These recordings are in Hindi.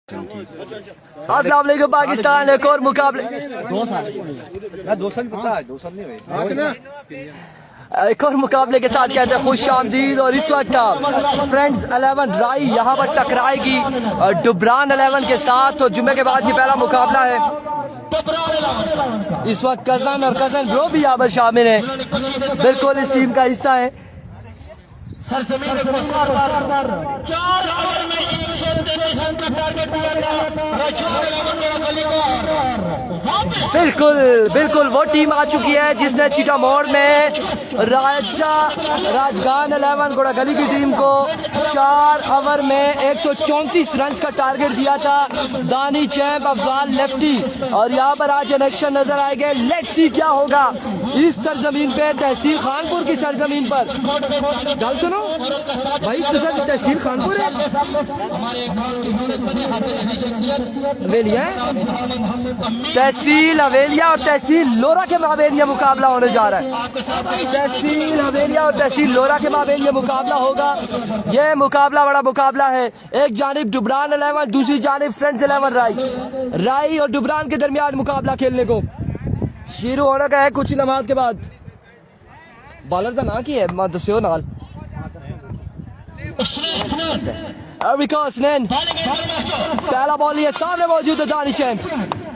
अस्सलाम वालेकुम पाकिस्तान। एक और मुकाबले एक और मुकाबले के साथ कहते हैं खुश आमदीद। और इस वक्त फ्रेंड्स 11 राई यहाँ पर टकराएगी डुबरान 11 के साथ। और जुम्मे के बाद ये पहला मुकाबला है। इस वक्त कजन और कजन ब्रो भी यहाँ पर शामिल है, बिल्कुल इस टीम का हिस्सा है। सरजमीन को 4 ओवर में 133 रन का टारगेट दिया था। बिल्कुल बिल्कुल वो टीम आ चुकी है जिसने चीटा मोड़ में राजगान 11 घोड़ा गली की टीम को 4 ओवर में 134 रन का टारगेट दिया था। दानी चैंप अफजाल लेफ्टी। और यहाँ पर आज इलेक्शन नजर आएंगे। लेट्स सी क्या होगा इस सरजमीन पे, तहसील खानपुर की सरजमीन पर। गल सुनो भाई, तहसील खानपुर है, हवेलिया तहसील हवेलिया और तहसील लोरा के माबेन ये मुकाबला होने जा रहा है। तहसील हवेलिया और तहसील लोरा के माबेन ये मुकाबला होगा। ये मुकाबला बड़ा मुकाबला है। एक जानिब डुबरान 11, दूसरी जानिब फ्रेंड्स 11 राई और डुबरान के दरमियान मुकाबला खेलने को शुरू होने का है कुछ ही लम्हात के बाद। बॉलर का ना की है दस्यो नाल पहला बॉल लिया, सामने मौजूद है दानी चैंप।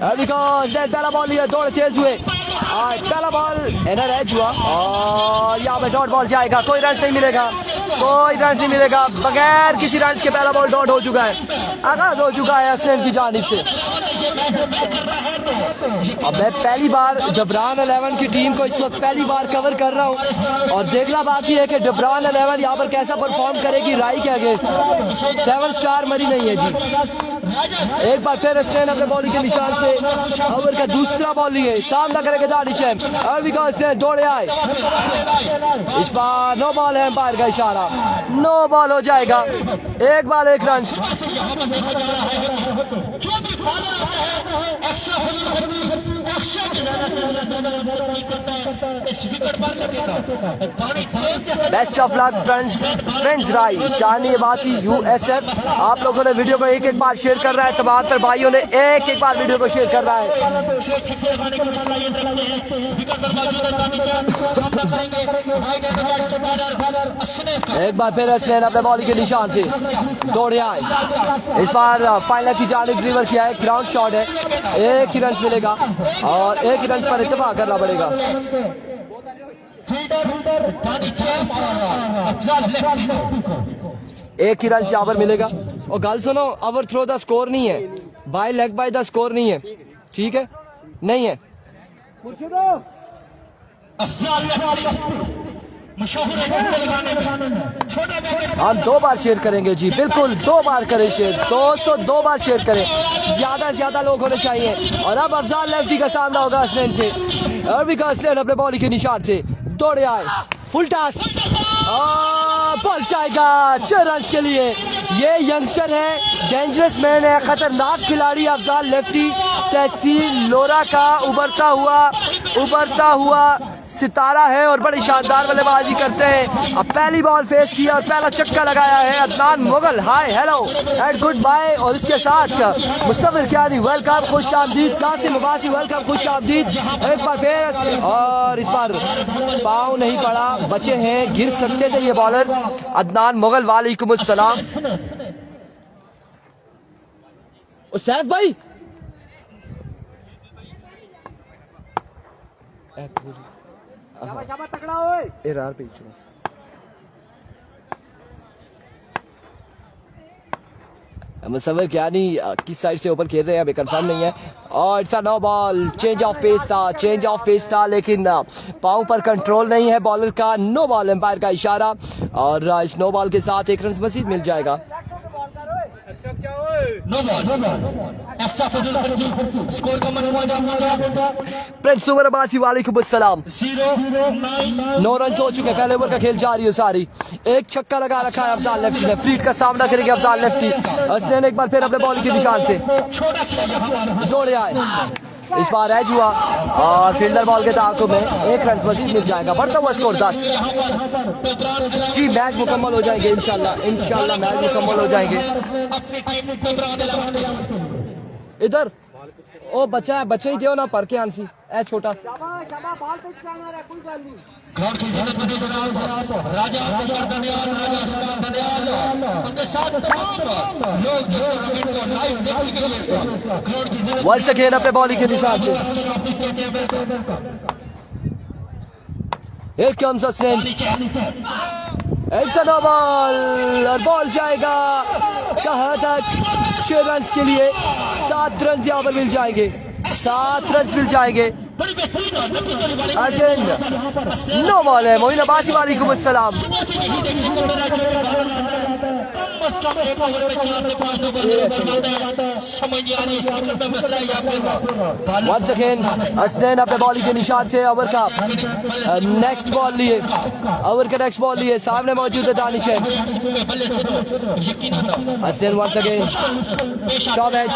पहला बॉल लिया, दौड़ तेज हुए। पहला बॉल एनर एज हुआ और यहाँ पे डॉट बॉल जाएगा। कोई रन नहीं मिलेगा, कोई रन नहीं मिलेगा। बगैर किसी रन के पहला बॉल डॉट हो चुका है, आगाज हो चुका है असलैन की जानिब से। अब मैं पहली बार डुबरान 11 की टीम को इस वक्त पहली बार कवर कर रहा हूँ और देखना बाकी है कि डुबरान 11 यहाँ पर कैसा परफॉर्म करेगी राई के अगेंस्ट। 7 स्टार मरी नहीं है जी। एक बार फिर स्टैन अपने बॉलिंग के निशान से ओवर का दूसरा बॉल लिए, सामना करेगा दानी चैंप। दौड़े आए, इस बार नो बॉल है, एम्पायर का इशारा, नो बॉल हो जाएगा। एक ball 1 run. Best of luck friends राई शानी अब्बासी USF। आप लोगों ने वीडियो को एक बार शेयर कर रहा है, 73 भाइयों ने एक बार वीडियो को शेयर कर रहा है। एक बार फिर असलैन अपने बॉलिंग के निशान से दौड़े आए। इस बार फाइनल की जानिब डिलीवर किया है, ग्राउंड शॉट है। 1 ही रन मिलेगा और 1 ही रन पर इत्तेफाक करना पड़ेगा। एक ही रन से ओवर मिलेगा। और गल सुनो, ओवर थ्रो द स्कोर नहीं है, bye leg bye the score नहीं है, ठीक है? नहीं है। हम 2 बार शेयर करेंगे जी, बिल्कुल 2 बार करें शेयर, 202 बार शेयर करें, ज्यादा से ज्यादा लोग होने चाहिए। और अब अफजाल लेफ्टी का सामना होगा असलैन से। और भी असलैन अपने बॉलिंग के निशान से दौड़े आए, फुल टास बॉल जाएगा 6 रन के लिए। ये यंगस्टर है, डेंजरस मैन है, खतरनाक खिलाड़ी अफजाल लेफ्टी, तहसील लोरा का उभरता हुआ सितारा है और बड़ी शानदार बल्लेबाजी करते हैं। अब पहली बॉल फेस किया और पहला चक्का लगाया है Adnan Mughal. Hi hello and good bye. और इसके साथ मुस्तफिर कियानी वेलकम, खुश आमदीद। कासिम अब्बासी वेलकम, खुश आमदीद। एक बार फिर और इस बार पाँव नहीं पड़ा, बचे हैं, गिर सकते थे ये बॉलर। अदनान मुगल वालेकुम अस्सलाम। सैफ भाई मुसव्विर क्या नहीं किस साइड से ऊपर खेल रहे हैं अभी कंफर्म नहीं है। और it's a no ball, change of pace था लेकिन पाँव पर कंट्रोल नहीं है बॉलर का। नो बॉल, एम्पायर का इशारा। और इस नो बॉल के साथ 1 रन मजीद मिल जाएगा। प्रिंस उमर अब्बासी वालेकुम अस्सलाम। 9 रन हो चुके, पहले ओवर का खेल जारी है सारी। एक छक्का लगा रखा है अफजाल लेफ्टी ने, फ्रीट का सामना करेंगे अफजाल लेफ्टी। असलैन एक बार फिर अपने बॉलिंग के निशान से दौड़े आए। इस बार एज हुआ और फील्डर बॉल के ताक़ुब में 1 रन मजीद मिल जाएगा। बढ़ता हुआ स्कोर 10 जी। मैच मुकम्मल हो जाएंगे इंशाल्लाह मैच मुकम्मल हो जाएंगे। इधर ओ बच्चा है, बच्चे ही दियो ना पर के आंसी ए छोटा ग्राउंड की जरूरत बनी जनाब राजा अकबर दनियाल, राजा अस्लाम दनियाल, उनके साथ तमाम लोग जो जमीन को लाइव देखने के लिए ग्राउंड की जरूरत वंस अगेन अपने बॉलिंग के निशान से Here comes Hussain. It's a no ball और बॉल जाएगा कहाँ तक? 6 रन के लिए 7 रन यहाँ पर मिल जाएंगे, 7 रन मिल जाएंगे। बड़ी बेहतरीन और नब्बे वाली बॉलिंग अगेन नो बॉल है। मोइन अब्बासी वालेकुम अस्सलाम। कम अज कम एक ओवर में 4 से 5 ओवर समझ नहीं आ रही सिस्टम में मसला है यहाँ पे। वंस अगेन हसनैन अपने बॉलिंग के निशान से ओवर का नेक्स्ट बॉल लिए, ओवर का नेक्स्ट बॉल लिए। सामने मौजूद है दानिश है। Hasnain once again top edge,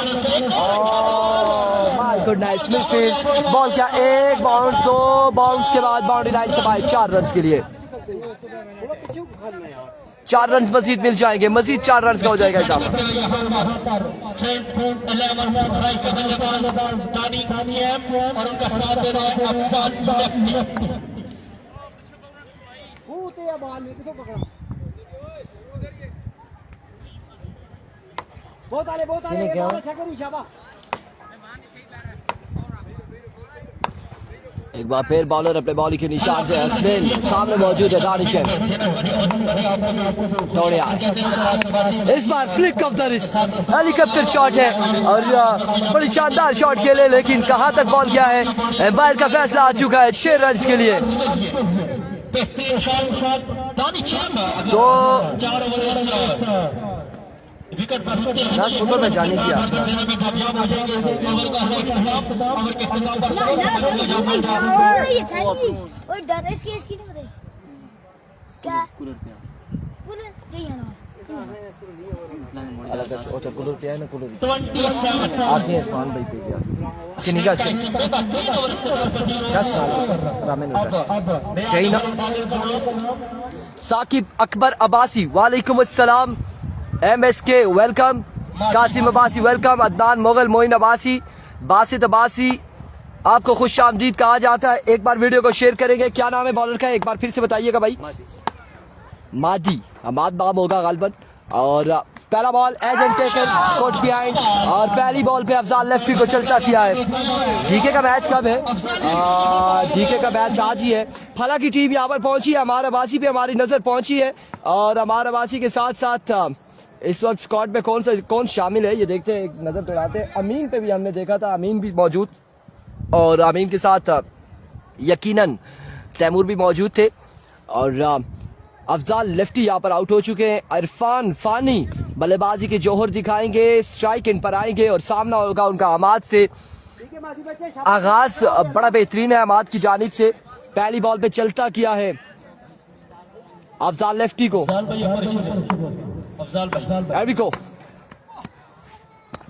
my goodness misfield ball क्या एक बाउंस, 2 बाउंस के बाद बाउंड्री लाइन से बाहर 4 रन के लिए। 4 रन मजीद मिल जाएंगे, मजीद 4 रन का हो जाएगा हिसाब। और उनका साथ दे रहा है अफजाल लेफ्टी। बहुत आले एक बार फिर बॉलर अपने बॉलिंग के निशान से हसनैन, सामने मौजूद है दानिश है। थोड़े इस बार flick of the wrist, helicopter shot है और बड़ी शानदार शॉट खेले, लेकिन कहां तक बॉल गया है? एम्पायर का फैसला आ चुका है 6 रन के लिए। तो 4 ओवर विकेट पर फुटबॉल में जाने किया साकिब अकबर अब्बासी वालेकुम अस्सलाम। MSK welcome, Qasim Abbasi welcome, Adnan Mughal, Moin Abbasi, Basit Abbasi, आपको खुश आमदीद कहा जाता है। एक बार वीडियो को शेयर करेंगे। क्या नाम है बॉलर का, एक बार फिर से बताइएगा भाई। मादी अहमद नाम होगा गालबन। और पहला ball edge and taken caught behind और पहली बॉल पे अफजाल लेफ्टी को चलता किया है। डीके का मैच कब है? डीके का मैच आज ही है। फला की टीम यहाँ पर पहुंची है, अमार अब्बासी पे हमारी नजर पहुंची है और अमार अब्बासी के साथ साथ इस वक्त स्क्वाड में कौन शामिल है ये देखते हैं, एक नजर दौड़ाते हैं। अमीन पे भी हमने देखा था, अमीन भी मौजूद और अमीन के साथ यकीनन तैमूर भी मौजूद थे। और अफजाल लेफ्टी यहाँ पर आउट हो चुके हैं। इरफान फानी बल्लेबाजी के जौहर दिखाएंगे, स्ट्राइक इन पर आएंगे और सामना होगा उनका अहमद से। आगाज बड़ा बेहतरीन है अहमद की जानिब से। पहली बॉल पे चलता किया है अफजाल लेफ्टी को। को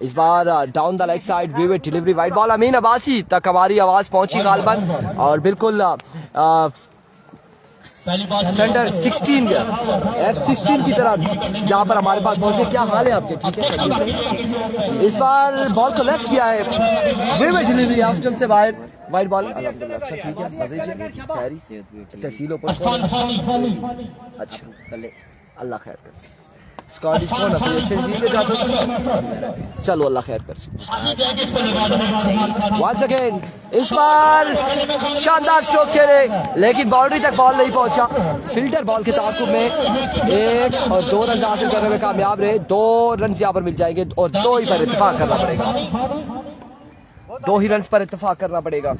इस बार down the leg side vivid delivery, wide ball Amin Abbasi तक हमारी आवाज पहुंची गालबन और बिल्कुल अंडर 16 F16 की तरह यहाँ पर हमारे पास पहुंचे। क्या हाल है आपके? ठीक है। इस बार बॉल को लेफ्ट किया है, विविड डिलीवरी ऑफ स्टंप से बाहर, वाइड बॉल। अच्छा ठीक है, तहसील ओपन। अच्छा अल्लाह खैर कर, चलो अल्लाह खैर कर। वंस अगेन इस बार शानदार स्ट्रोक खेले लेकिन बाउंड्री तक बॉल नहीं पहुंचा। फिल्टर बॉल के ताकुब में 1 और 2 रन हासिल करने में कामयाब रहे। 2 रन यहाँ पर मिल जाएंगे और 2 ही पर इत्तेफाक करना पड़ेगा, 2 ही रन पर इत्तेफाक करना पड़ेगा।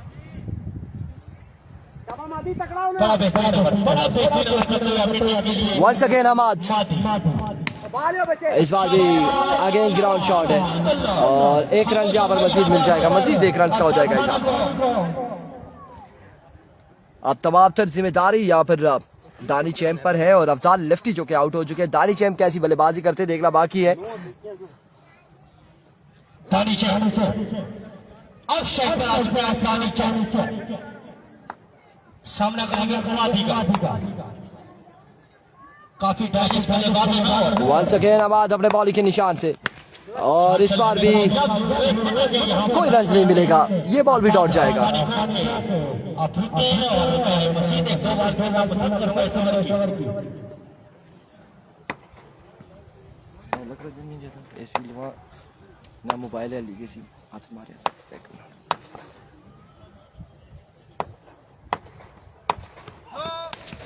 वंस अगेन अहमद, इस बार भी अगेन ग्राउंड शॉट है और 1 रन यहाँ पर मजीद मिल जाएगा, मजीद 1 रन का हो जाएगा। अब तमाम तर जिम्मेदारी यहाँ पर दानी चैम्प पर है और अफजाल लेफ्टी जो कि आउट हो चुके हैं। दानी चैम्प कैसी बल्लेबाजी करते देखना बाकी है। सामना करेंगे काफी वंस अगेन अहमद अपने बॉलिंग के निशान से और इस बार भी कोई रन नहीं मिलेगा, ये बॉल भी डॉट जाएगा। ना मोबाइल है लीगे सी हाथ मारे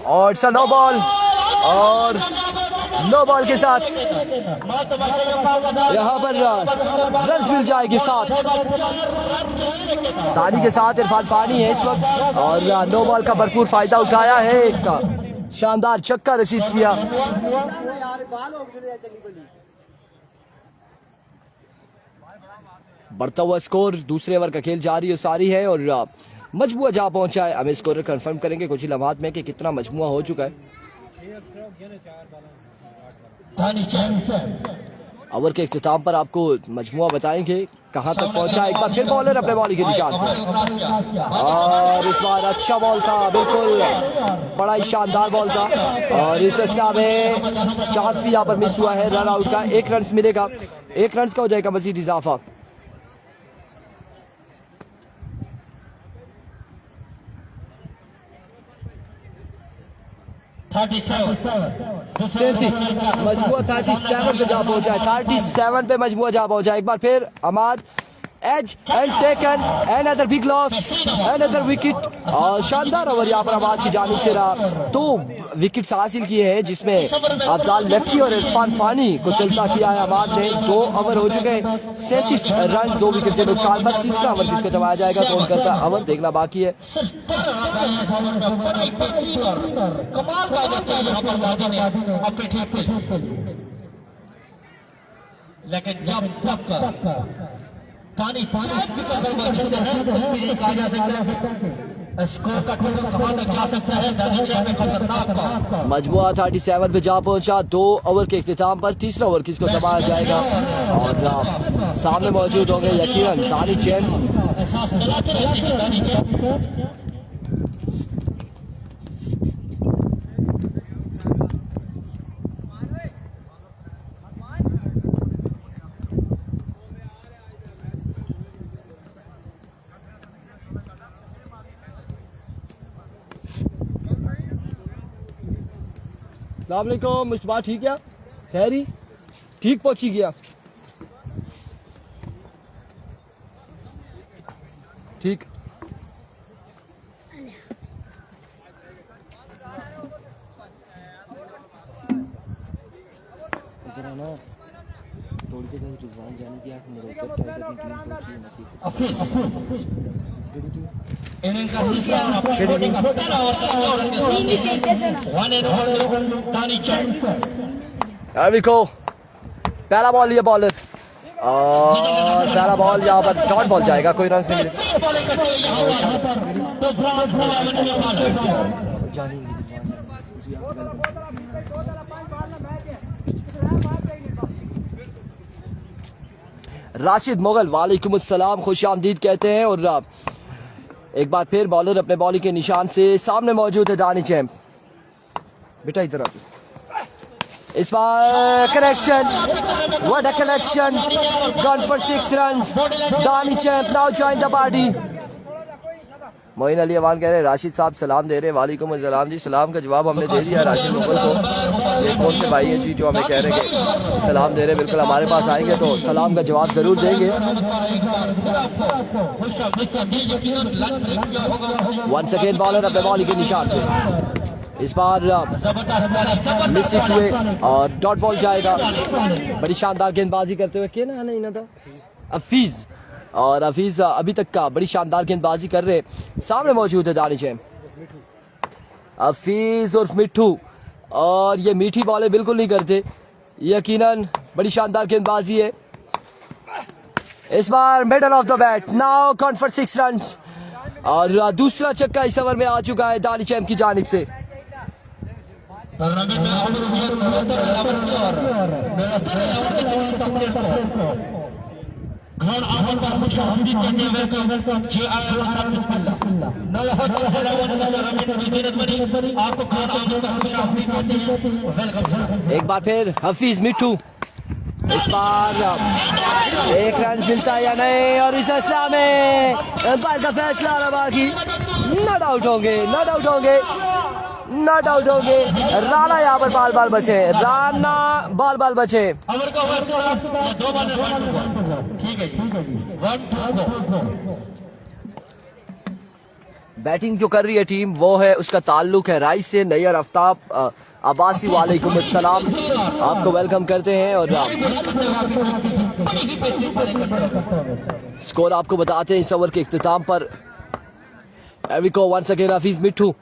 और नो बॉल और नो बॉल के साथ यहाँ पर रन मिल जाएगी 7। ताली के साथ इरफान फानी है इस वक्त और नो बॉल का भरपूर फायदा उठाया है, एक शानदार छक्का रिसीव किया। बढ़ता हुआ स्कोर, दूसरे ओवर का खेल जारी और सारी है और मजमुआ जहाँ पहुंचा है, हमें स्कोर कंफर्म करेंगे कुछ ही लम्हात में कि कितना मजमुआ हो चुका है। ओवर के इख्तिताम पर आपको मजमुआ बताएंगे कहां तक पहुंचा। एक बार फिर बॉलर अपने बॉलिंग के निशान से और इस बार अच्छा बॉल था, बिल्कुल बड़ा ही शानदार बॉल था और इस सिलसिला में चांस भी यहाँ पर मिस हुआ है रन आउट का। 1 रन मिलेगा, 1 रन का हो जाएगा मजीद इजाफा। मजमुआ 37 पे जा पहुंचा है, 37 पे मजमुआ जा पहुंचा है। एक बार फिर Amad edge and taken another big loss, another wicket और शानदार ओवर यहाँ पर अमाद की जानिब से रहा। 2 विकेट्स हासिल किए हैं जिसमें अफजाल लेफ्टी और इरफान फानी को चलता किया है अमाद ने। 2 ओवर हो चुके हैं, 37 रन 2 विकेट के नुकसान पर। तीसरा ओवर किसको जमाया जाएगा, कौन करता है ओवर, देखना बाकी है। लेकिन जब तक पानी चलते हैं कहा जा सकता है स्कोर का टोटल कहां तक जा सकता है। में खतरनाक मजमुआ 37 पे जा पहुंचा 2 ओवर के इख्तिताम पर। तीसरा ओवर किसको दबाया जाएगा और सामने मौजूद होंगे यकीनन दानिश जैन। अस्सलामुअलैकुम मुश्तबा, ठीक है खैरी, ठीक पहुंची गया, ठीक ना तोड़ के रिजवान जाने की आंख मेरे ऊपर इनिंग का तीसरा पहला बॉल लिया बॉलर और पहला बॉल यहाँ पर डॉट बॉल जाएगा, कोई रन नहीं राशिद मुगल वालेकुम अस्सलाम, खुश आमदीद कहते हैं और एक बार फिर बॉलर अपने बॉलिंग के निशान से सामने मौजूद है दानिश जैन। बेटा इधर आ, इस बार connection, what a connection, gone for 6 runs, Danish Jain now join the party. Moin Ali Awan कह रहे हैं राशिद साहब सलाम दे रहे हैं, वालेकुम अस्सलाम जी। सलाम का जवाब हमने दे दिया राशिद मुगल को। ये कौन से भाई है जी जो हमें कह रहे हैं कि सलाम दे रहे हैं, बिल्कुल हमारे पास आएंगे तो सलाम का जवाब जरूर देंगे। वंस अगेन बॉलर अपने बॉलिंग के निशान से इस बार मिस हुए और डॉट बॉल जाएगा। बड़ी शानदार गेंदबाजी करते हुए क्या नहीं ना था हफीज, और हफीज अभी तक का बड़ी शानदार गेंदबाजी कर रहे। सामने मौजूद है दानिश जैन, हफीज और मिट्ठू, और ये मीठी बॉलें बिल्कुल नहीं करते, यकीनन बड़ी शानदार गेंदबाजी है। इस बार middle of the bat, now count for 6 runs और दूसरा छक्का इस ओवर में आ चुका है दानिश जैन की जानिब से। एक बार फिर हफीज मिट्ठू इस बार एक रन मिलता है या नहीं, और इस असला में अंपायर का फैसला आना बाकी। नॉट आउट होंगे, नॉट आउट होंगे, नॉट आउट होंगे। राणा यहाँ पर बाल बाल बचे, राणा बाल बाल बचे। ओवर का 2 बॉल ठीक है जी 1-2 बैटिंग जो कर रही है टीम वो है, उसका ताल्लुक है राइस से। नैयर आफ्ताब अब्बासी वालेकुम अस्सलाम, आपको वेलकम करते हैं। और स्कोर आपको बताते हैं इस ओवर के इख्तिताम पर। एविको वंस अगेन हफीज मिट्ठू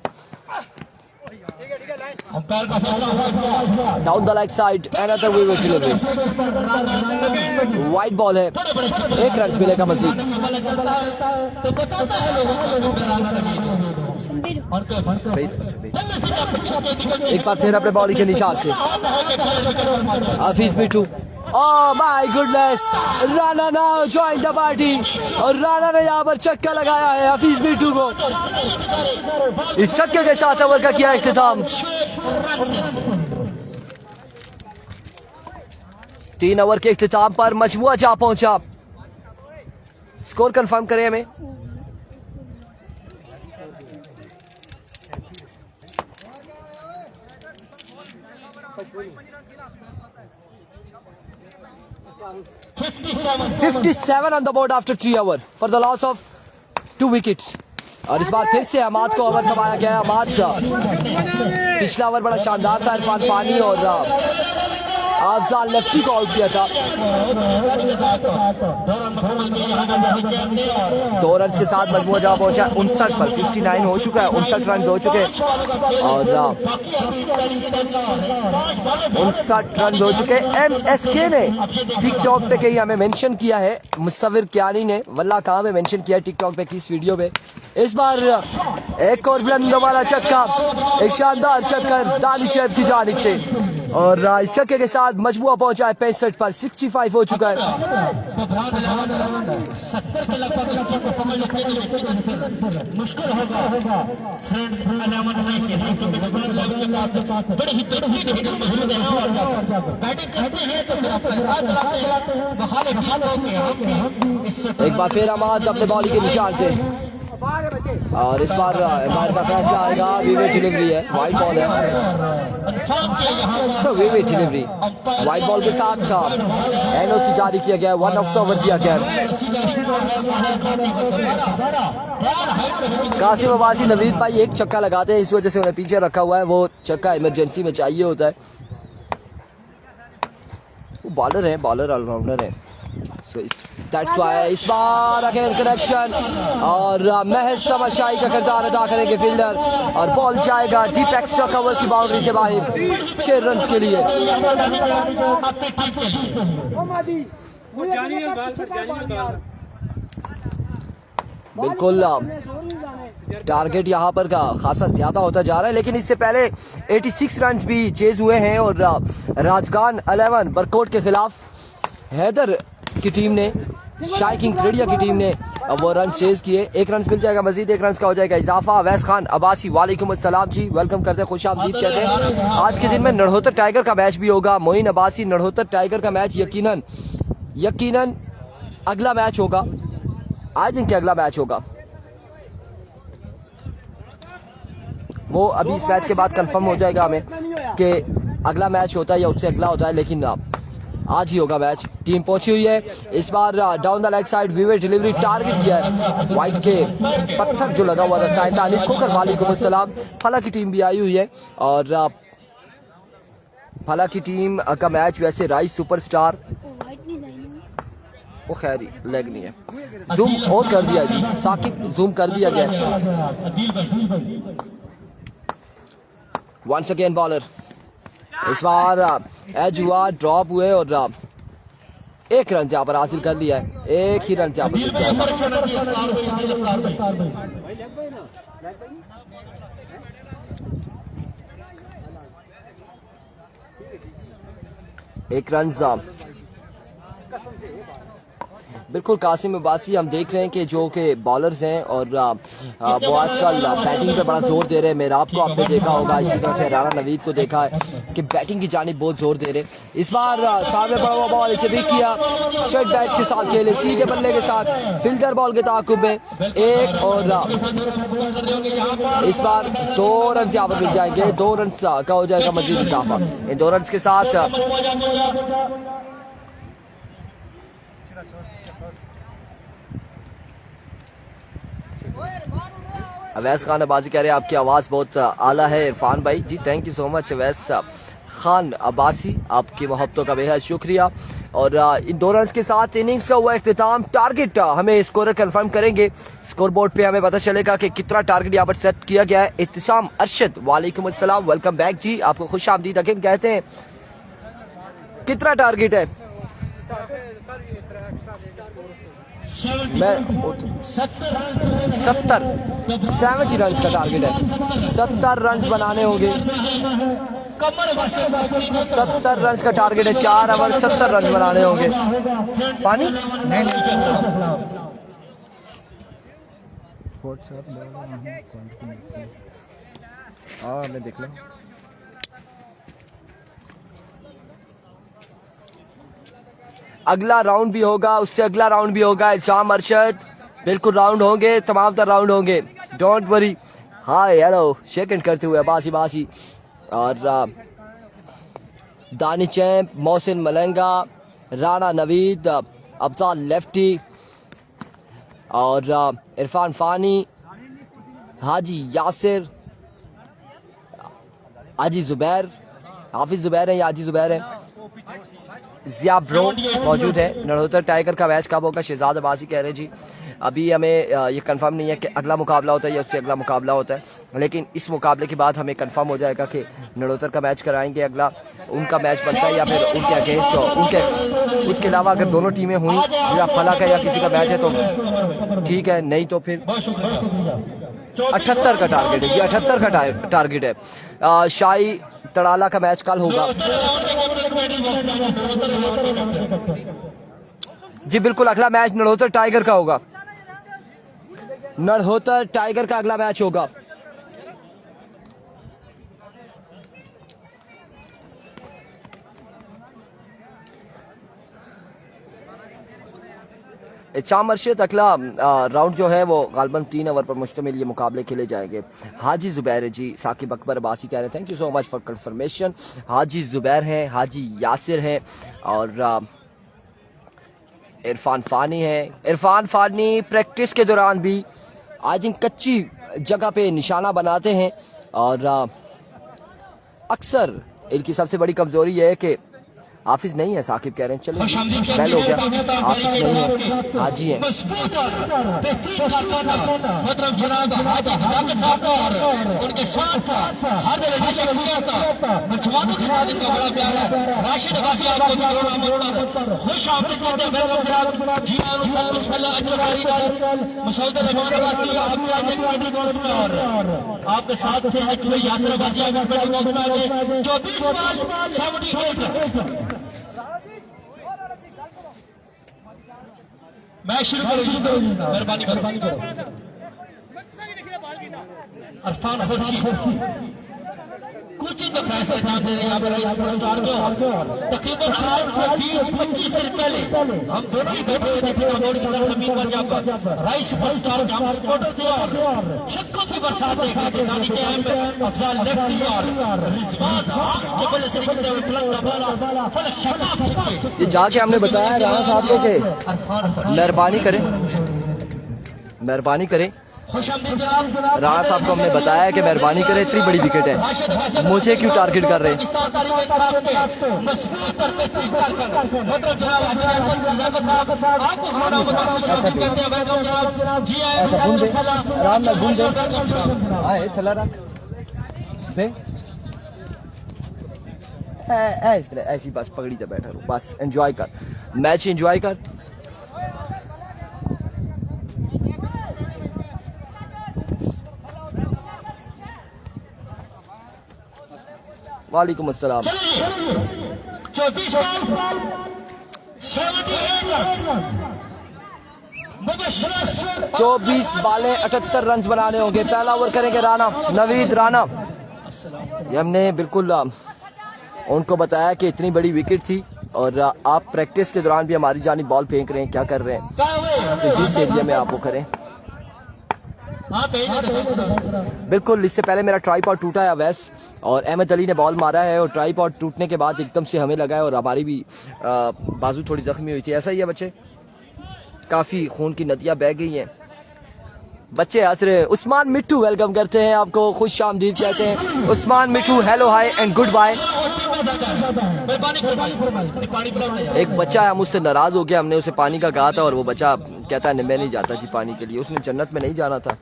अंपायर का फैसला हुआ down the leg side, another way with delivery, wide ball है, 1 रन मिलेगा मजीद। तो बताता है लोगों एक बार फिर अपने बॉडी के निशान से हफीज मिट्ठू। Oh my goodness! Rana now join the party, और राणा ने यहाँ पर छक्का लगाया है हफीज मिट्ठू को। इस छक्के के साथ ओवर का किया इख्तिताम। 3 ओवर के इख्तिताम पर मजमुआ जा पहुंचा। स्कोर कंफर्म करें हमें। है 57 on the board after 3 overs for the loss of 2 wickets। और इस बार फिर से अमाद को ओवर कमाया गया। अमाद पिछला ओवर बड़ा शानदार था, इरफान पानी और अफजाल लेफ्टी को आउट किया था। 2 रन के साथ मजमूआ जहाँ पहुंचा 59 पर, 59 हो चुका है, 59 रन हो चुके हैं। और 59 रन हो चुके। MSK ने टिकटॉक पे कहीं हमें मेंशन किया है, मुसव्विर कियानी ने वल्ला कहाँ में मेंशन किया टिकटॉक पे किस वीडियो में। इस बार एक और बुलंदों वाला छक्का, एक शानदार छक्का दानिशेव की जानिब से, और इस छक्के के साथ मजमुआ पहुंचा है 65 पर, 65 हो चुका है। मुश्किल होगा बैटिंग करते हैं तो फिर अपने साथ चलाते हैं। एक बार फिर अमाद अपने बॉलिंग के निशान से, और इस बार एम्पायर का फैसला आएगा। विवेट डिलीवरी है, वाइड बॉल है, सो विवेट डिलीवरी वाइड बॉल के साथ था। एनओसी जारी किया गया, 1 ऑफ द ओवर दिया गया। कासिम अब्बासी नवीद भाई एक छक्का लगाते हैं, इस वजह से उन्हें पीछे रखा हुआ है। वो छक्का इमरजेंसी में चाहिए होता है। वो बॉलर है, बॉलर ऑलराउंडर है, सो दैट्स व्हाई इस बार अगेन कनेक्शन, और महज तमाशाई का किरदार अदा करेंगे फील्डर, और बॉल जाएगा डीप एक्स्ट्रा कवर की बाउंड्री से बाहर 6 रन के लिए। बिल्कुल टारगेट यहाँ पर का खासा ज्यादा होता जा रहा है, लेकिन इससे पहले 86 रन भी चेज हुए हैं। और राजगान 11 बरकोट के खिलाफ हैदर की टीम ने, शाही किंग ट्रेडिया की टीम ने वो रन चेज किए। 1 रन मिल जाएगा, मजीद 1 रन का हो जाएगा इजाफा। अवैस खान अब्बासी वालेकुम अस्सलाम जी, वेलकम करते हैं, खुश आमदीद कहते हैं। आज के दिन में नड़होतर टाइगर का मैच भी होगा। मोइन अब्बासी नड़होतर टाइगर का मैच यकीनन अगला मैच होगा, आज दिन के अगला मैच होगा। वो अभी इस मैच के बाद कंफर्म हो जाएगा हमें कि अगला मैच होता है या उससे अगला होता है, लेकिन आज ही होगा मैच। टीम पहुंची हुई है इस बार down the leg side, vivid delivery target किया है, वाइड के पत्थर जो लगा हुआ था साइड तालीफ खोकर वालेकुम अस्सलाम। फला की टीम भी आई हुई है, और फला की टीम का मैच वैसे राइस सुपरस्टार, वो खैर लेग नहीं है, जूम और कर दिया जी साकिब, जूम कर दिया गया। वंस अगेन बॉलर, इस बार एज हुआ, ड्रॉप हुए, और 1 रन से यहाँ पर हासिल कर लिया है, 1 ही रन से यहाँ पर 1 रन। बिल्कुल कासिम अब्बासी हम देख रहे हैं कि जो कि बॉलर्स हैं और वो आजकल बैटिंग पे बड़ा जोर दे रहे हैं। मेराब को आपने देखा होगा, इसी तरह से राणा नवीद को देखा है कि बैटिंग की जानिब बहुत जोर दे रहे हैं। इस बार सामने पड़ा हुआ बॉल इसे भी किया, स्ट्रेट बैट के साथ खेले, सीधे बल्ले के साथ फिल्टर बॉल के ताकुब में एक, और इस बार 2 रन यहाँ पर मिल जाएंगे, 2 रन का हो जाएगा मजीद इजाफा। इन 2 रन के साथ अवैस खान अब्बासी कह रहे हैं आपकी आवाज़ बहुत आला है इरफान भाई जी। Thank you so much Awais Khan Abbasi, आपकी मोहब्बतों का बेहद शुक्रिया। और इन 2 रन के साथ इनिंग्स का हुआ इख्तिताम। टारगेट हमें स्कोरर कंफर्म करेंगे, स्कोर बोर्ड पे हमें पता चलेगा कि कितना टारगेट यहाँ पर सेट किया गया है। इत्तिसाम अरशद वालेकुम अस्सलाम, वेलकम बैक जी, आपको खुश आमदीद अकीम कहते हैं। कितना टारगेट है? मैं 70 रन का टारगेट है। 70 रन बनाने होंगे, 70 रन का टारगेट है। 4 ओवर 70 रन बनाने होंगे। पानी मैं देख लूं। अगला राउंड भी होगा, उससे अगला राउंड भी होगा। इल्जाम अरशद बिल्कुल राउंड होंगे, तमाम तर राउंड होंगे, don't worry. Hi hello shake hand करते हुए बासी बासी और दानी चैंप, मोहसिन मलंगा, राणा नवीद, अफजाल लेफ्टी और इरफान फानी, हाजी यासिर, हाजी जुबैर, हाफिज जुबैर है या हाजी जुबैर है, जिया ब्रो मौजूद है। नड़ोतर टाइगर का मैच कब होगा? शहजाद अब्बासी कह रहे हैं जी अभी हमें ये कंफर्म नहीं है कि अगला मुकाबला होता है या उससे अगला मुकाबला होता है, लेकिन इस मुकाबले के बाद हमें कंफर्म हो जाएगा कि नड़ोतर का मैच कराएंगे, अगला उनका मैच बनता है या फिर उनके अगेंस्ट उनके। उसके अलावा अगर दोनों टीमें हुई या फला का या किसी का मैच है तो ठीक है, नहीं तो फिर 78 का टारगेट है जी, 78 का टारगेट है। शाही तड़ाला का मैच कल होगा जी, बिल्कुल अगला मैच नड़ोतर टाइगर का होगा। नड़ोतर टाइगर का अगला मैच होगा। इल्जाम अरशद अगला राउंड जो है वो गालबन 3 ओवर पर मुश्तमिल ये मुकाबले खेले जाएंगे। हाजी जुबैर है जी, साकिब अकबर अब्बासी कह रहे हैं thank you so much for confirmation. हाजी जुबैर हैं, हाजी यासिर हैं और इरफान फानी है। इरफान फानी प्रैक्टिस के दौरान भी आज इन कच्ची जगह पे निशाना बनाते हैं और अक्सर इनकी सबसे बड़ी कमजोरी ये है कि हाफिज नहीं है। साकिब कह रहे हैं चलो पहले हो गया, हाफिज नहीं है, हाजी है। मतलब जनाब हाजी हिदायत साहब और उनके साथ हर तरह शख्सियत नौजवानों के साथ इनका बड़ा प्यार है। राशिद अब्बासी आपको खुश आमदीद कहते हैं, वेलकम जनाब जी। बिस्मिल्लाह अच्छा खरीदार मसूद रहमान अब्बासी आपके आज पेटी बॉक्स में और आपके साथ थे यासिर अब्बासी आपके पेटी बॉक्स में आगे 24 बॉल 78। मैच शुरू करो, मेहरबानी करो। अरफान खुर्शीद कुछ ही तो फैसले ना दे रहे हैं पुरस्कार को। तकरीबन आज से 20-25 दिन पहले हम दोनों ही बैठे हुए थे बोर्ड के साथ जमीन पर जाकर राइस पुरस्कार के हम सपोर्टर थे और शक्कों की बरसात देख रहे थे। नानी कैंप अफजाल लेफ्टी और रिजवान आक्स के बल्ले से निकलते हुए पलंग का बाला फलक शफाफ छक्के। ये जाके हमने बताया राणा साहब को कि मेहरबानी करें, मेहरबानी करें। राणा साहब को हमने बताया कि मेहरबानी करें, इतनी बड़ी विकेट है, मुझे क्यों टारगेट कर रहे हैं? थला रख इस तरह ऐसी बस पगड़ी से बैठा रहो, बस एंजॉय कर, मैच एंजॉय कर। वालेकुम अस्सलाम। 24 बॉल 78 रन 24 बालें 78 रन बनाने होंगे। पहला ओवर करेंगे राणा, नवीद राणा। ये हमने बिल्कुल उनको बताया कि इतनी बड़ी विकेट थी और आप प्रैक्टिस के दौरान भी हमारी जानिब बॉल फेंक रहे हैं, क्या कर रहे हैं, तो जिस एरिया में आप वो करें। बिल्कुल इससे पहले मेरा ट्राइपॉड टूटा है अवैस, और अहमद अली ने बॉल मारा है और ट्राइपॉड टूटने के बाद एकदम से हमें लगा है और हमारी भी बाजू थोड़ी जख्मी हुई थी। ऐसा ही है बच्चे, काफ़ी खून की नदियाँ बह गई हैं। बच्चे हंस रहे हैं। उस्मान मिट्टू वेलकम करते हैं आपको, खुश आमदीद कहते हैं Usman Mittu. Hello hi and good bye. एक बच्चा है मुझसे नाराज हो गया, हमने उसे पानी का कहा था और वो बच्चा कहता है मैं नहीं जाता जी पानी के लिए, उसने जन्नत में नहीं जाना था।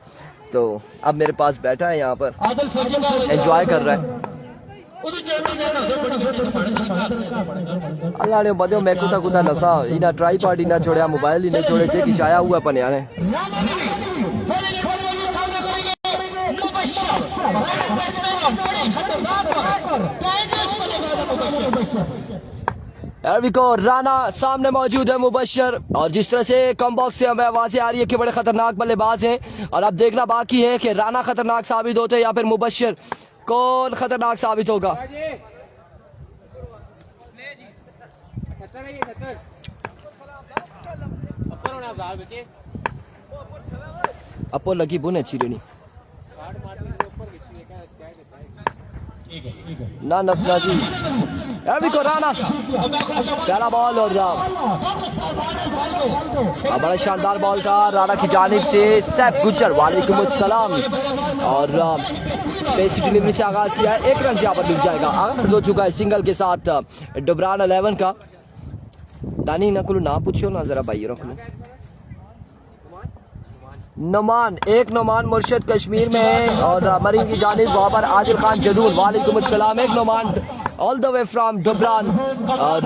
तो अब मेरे पास बैठा है यहाँ पर, एंजॉय कर रहा है। अल्लाह ने बदो मैं कुता कुता नसा इना ट्राइपॉड इना छोड़ा, मोबाइल ही नहीं छोड़े थे कि छाया हुआ पन याने। राणा सामने मौजूद है मुबश्शिर, और जिस तरह से कम बॉक्स से हमें आवाजें आ रही है कि बड़े खतरनाक बल्लेबाज हैं, और अब देखना बाकी है कि राणा खतरनाक साबित होते हैं या फिर मुबश्शिर, कौन खतरनाक साबित होगा। अपो लगी बुने चिरनी ना नसला जी। को राणा पहला बॉल और बड़ा शानदार बॉल था राणा की जानिब से। सैफ गुज्जर वालेकुम अस्सलाम, और पेसी डिलीवरी से आगाज किया है। 1 रन यहाँ पर मिल जाएगा। आगाज हो चुका है सिंगल के साथ डुबरान 11 का। दानी नकुल ना पूछो ना जरा भाई रख लो। नुमान, एक नुमान मुर्शिद कश्मीर में है और मरीम की जानिब वहाँ पर आदिल खान जदूल वालेकुम अस्सलाम। एक Numan all the way from डुबरान, और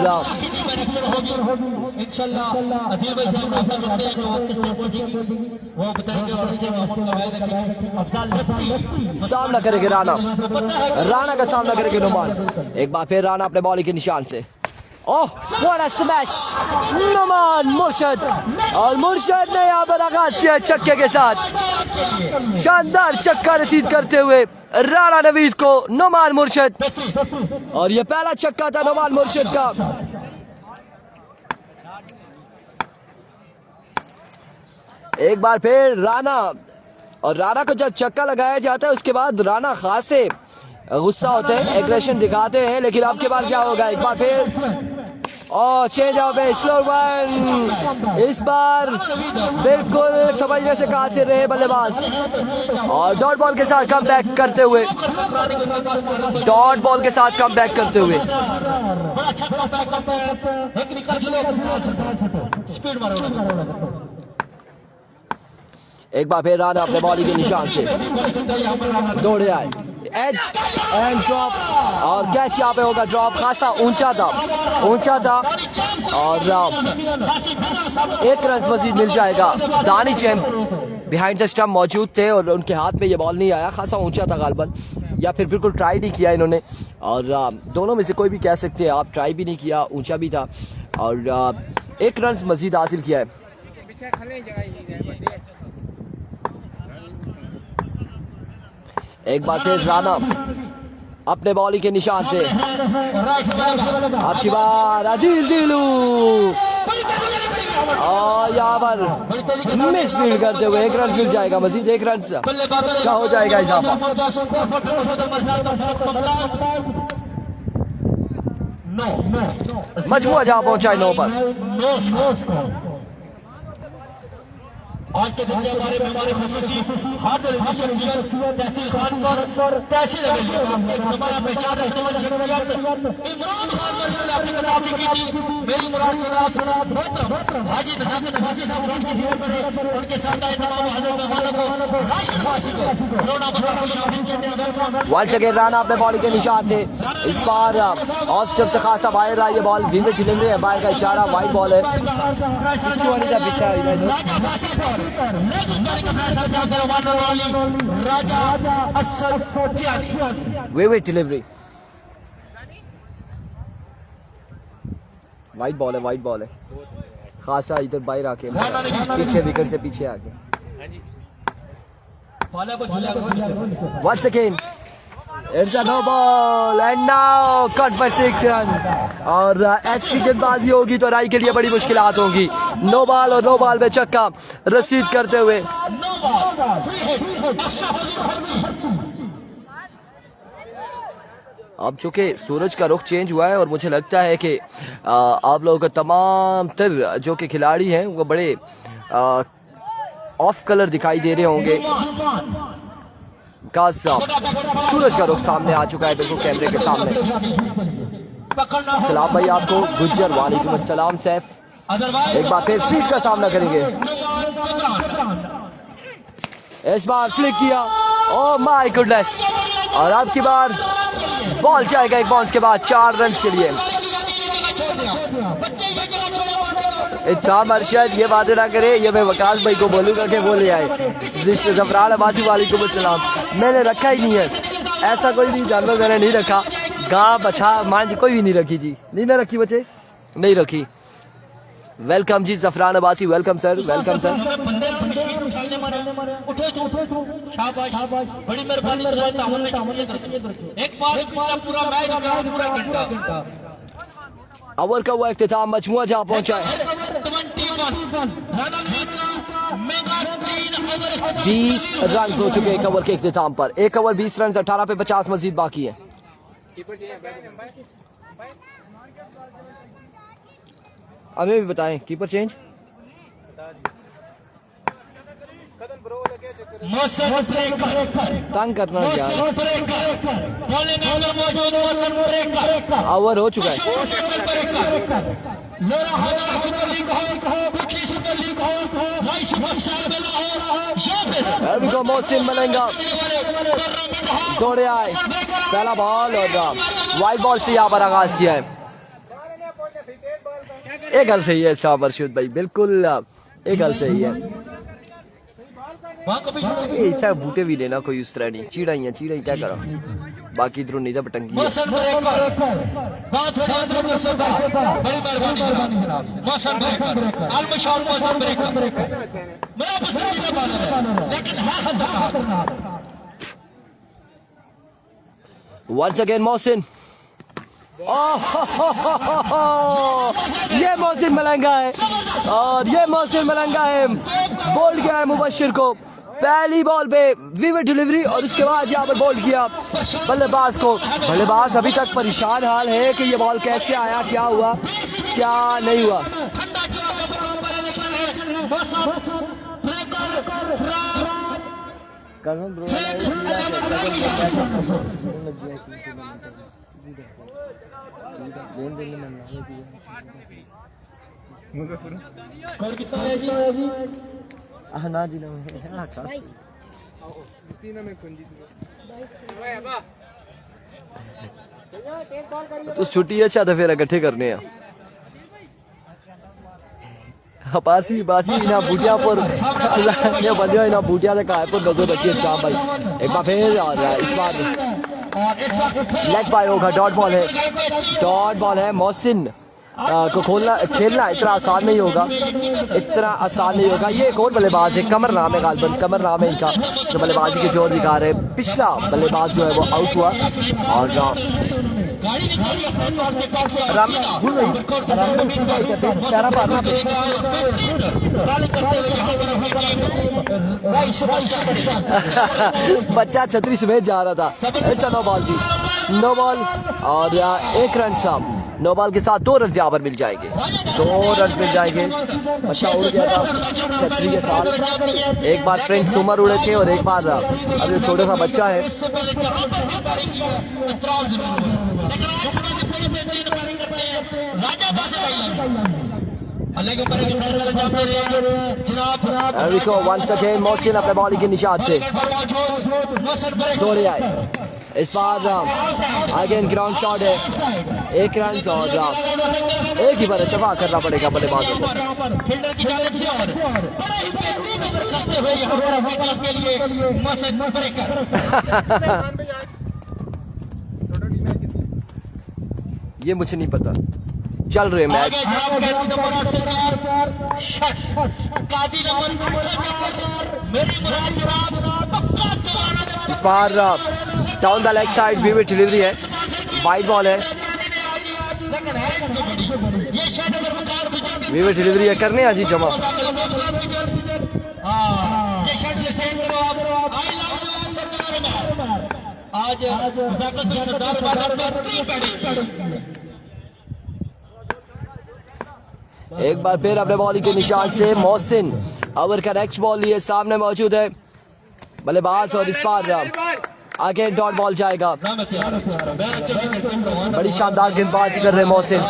सामना करेंगे राणा, राणा का सामना करेंगे नुमान। एक बार फिर राणा अपने बॉलिंग के निशान से। Oh what a smash, Numan Murshid, और मुर्शिद ने यहाँ पर आगाज किया छक्के के साथ। शानदार छक्का रसीद करते हुए राणा नवीद को नुमान मुर्शिद, और ये पहला छक्का था नुमान मुर्शिद का। एक बार फिर राणा, और राणा को जब छक्का लगाया जाता है उसके बाद राणा खासे गुस्सा होते हैं, एग्रेशन दिखाते हैं, लेकिन आपके बाद क्या होगा। एक बार फिर और चेंज ऑफ है, स्लो वन। इस बार बिल्कुल समझने से कासिर रहे बल्लेबाज, और डॉट बॉल के साथ कम बैक करते हुए, डॉट बॉल के साथ कम बैक करते हुए। एक बार फिर राणा अपने बॉलिंग के निशान से दौड़े आए, एज एंड ड्रॉप, और कैच यहाँ पे होगा ड्रॉप। खासा ऊंचा था, और 1 रन मजीद मिल जाएगा। दानी चैम्प बिहाइंड द स्टंप मौजूद थे और उनके हाथ में ये बॉल नहीं आया। खासा ऊंचा था गालबन, या फिर बिल्कुल ट्राई नहीं किया इन्होंने, और दोनों में से कोई भी कह सकते हैं आप। ट्राई भी नहीं किया, ऊंचा भी था, और 1 रन मजीद हासिल किया है। एक बार फिर राणा अपने बॉलिंग के निशान से, आपकी बार आदिल दिलू, और यहाँ पर मिस फील्ड करते हुए 1 रन मिल जाएगा। मजीद 1 रन का हो जाएगा इजाफा। मजमुआ जहाँ पहुंचा 9 पर। आज के दिन के बारे में हमारे खसूसी हादिर शख्सियत तहसील खान पर तहसील हमारा पहचान रखने वाली शख्सियत इमरान खान पर अपनी किताब लिखी थी। मेरी मुराद मोहतरम हाजी नवासी साहब की जिम्मे पर उनके साथ आए तमाम हजरत मेहमानों को राशिद फासी को रोना बता शामिल करते हैं। वंस अगेन राणा अपने बॉलिंग के निशान से। इस बार ऑफ स्टंप से खासा बाहर रहा ये बॉल। विवेक डिलीवरी है, बाहर का इशारा, वाइड बॉल है। विवेक डिलीवरी, वाइड बॉल है, वाइड बॉल है। खासा इधर बाहर आके पीछे विकेट से पीछे आके once again it's a no ball and now cut for 6 run और ऐसी गेंदबाजी होगी तो राई के लिए बड़ी मुश्किलात होगी। नो बॉल और नो बॉल में छक्का रसीद करते हुए अब चूंकि सूरज का रुख चेंज हुआ है और मुझे लगता है कि आप लोगों को तमाम तर जो कि खिलाड़ी हैं वो बड़े ऑफ कलर दिखाई दे रहे होंगे। काश सूरज का रुख सामने आ चुका है बिल्कुल कैमरे के सामने। सलाम भाई आपको गुज्जर, वालेकुम अस्सलाम सैफ। एक बार फिर फील्ड का सामना करेंगे। इस बार फ्लिक किया, ओह माय गुडनेस, और अब की बार बॉल जाएगा एक बाउंस के बाद 4 रन के लिए। इत्साम अरशद ये बातें ना करे, ये मैं वकास भाई को बोलूंगा कि वो ले आए। ज़फरान अब्बासी वालेकुम अस्सलाम। मैंने रखा ही नहीं है, ऐसा कोई भी जानवर मैंने नहीं रखा। गाँ बछा मांझ कोई भी नहीं रखी जी, नहीं ना रखी बच्चे, नहीं रखी। वेलकम जी Zafran Abbasi, welcome sir, welcome sir. बड़ी मेहरबानी एक बार पूरा मैच पूरा घंटा ओवर का हुआ इख्तिताम, मजमुआ जहाँ पहुंचा है 20 रन हो चुके एक ओवर के इख्तिताम पर। 1 ओवर 20 रन, 18 पे 50 मजीद बाकी है। हमें भी बताएं कीपर चेंज। तंग करना क्या, ओवर हो चुका है। मोहसिन मलंगा दौड़े आए, पहला बॉल और वाइड बॉल से यहाँ पर आगाज किया है। एक गल सही है शाह मरशूद भाई, बिल्कुल एक गल सही है। इच्छा बूटे भी लेना कोई उस तरह नहीं, चिड़ाइयाँ चिड़ाई क्या करो, बाकी इधरों नहीं था पटंगी वंस अगेन मोहसिन। ये मोहसिन मलंगा है और ये मोहसिन मलंगा है, बोल गया है मुबशिर को पहली बॉल पे विविड डिलीवरी और उसके बाद यहाँ पर बॉल किया बल्लेबाज को। बल्लेबाज अभी तक परेशान हाल है कि ये बॉल कैसे आया, क्या हुआ क्या नहीं हुआ। ना जी तो छुट्टी अच्छा था फिर इकट्ठे करने हैं। बासी बासी ना बूटिया पर ये बंदे ना बूटिया से कहा पर नजर रखिए शाम भाई। एक बार फिर आ रहा है, इस बार लेग बाय होगा, डॉट बॉल है, डॉट बॉल है। मोहसिन को खेलना इतना आसान नहीं होगा, इतना आसान नहीं होगा। ये एक और बल्लेबाज है, कमर नाम है, गालबन कमर नाम है इनका, जो बल्लेबाजी के जोर दिखा रहे हैं। पिछला बल्लेबाज जो है वो आउट हुआ और बच्चा छतरी समेत जा रहा था। नो बॉल जी, नो बॉल और 1 रन साहब। नो बॉल के साथ 2 रन यहाँ पर मिल जाएंगे, 2 रन मिल जाएंगे। बच्चा उड़ गया था छतरी के साथ, एक बार प्रिंस उमर उड़े थे और एक बार अब जो छोटा सा बच्चा है। वंस अगेन मोहसिन अपने बॉलिंग के निशान से दौड़े आए। इस बार अगेन ग्राउंड शॉट है, 1 रन और एक ही बार इत्तेफाक करना पड़ेगा बल्लेबाजों को। ये मुझे नहीं पता, चल रहे मैच। आगे जनाब कैदी नंबर 8 से शट कादी नंबर 8 से मेरी मुराद जनाब पक्का दीवाना इस बार down the leg side vivid delivery है, वाइड बॉल है, लेकिन है इनसे बड़ी ये शायद अगर वकार को जो विविड डिलीवरी है, करने अजी जमा। हां ये शायद डिफेंड करो आप आई लव यू सरदार उमर आज ज़ाकत सरदार बात अपनी पड़ी। एक बार फिर अपने बॉलिंग के निशान से मोहसिन ओवर का नेक्स्ट बॉल लिए सामने मौजूद है बल्लेबाज और इस बार आगे डॉट बॉल जाएगा। बड़ी शानदार गेंदबाजी कर रहे हैं मोहसिन।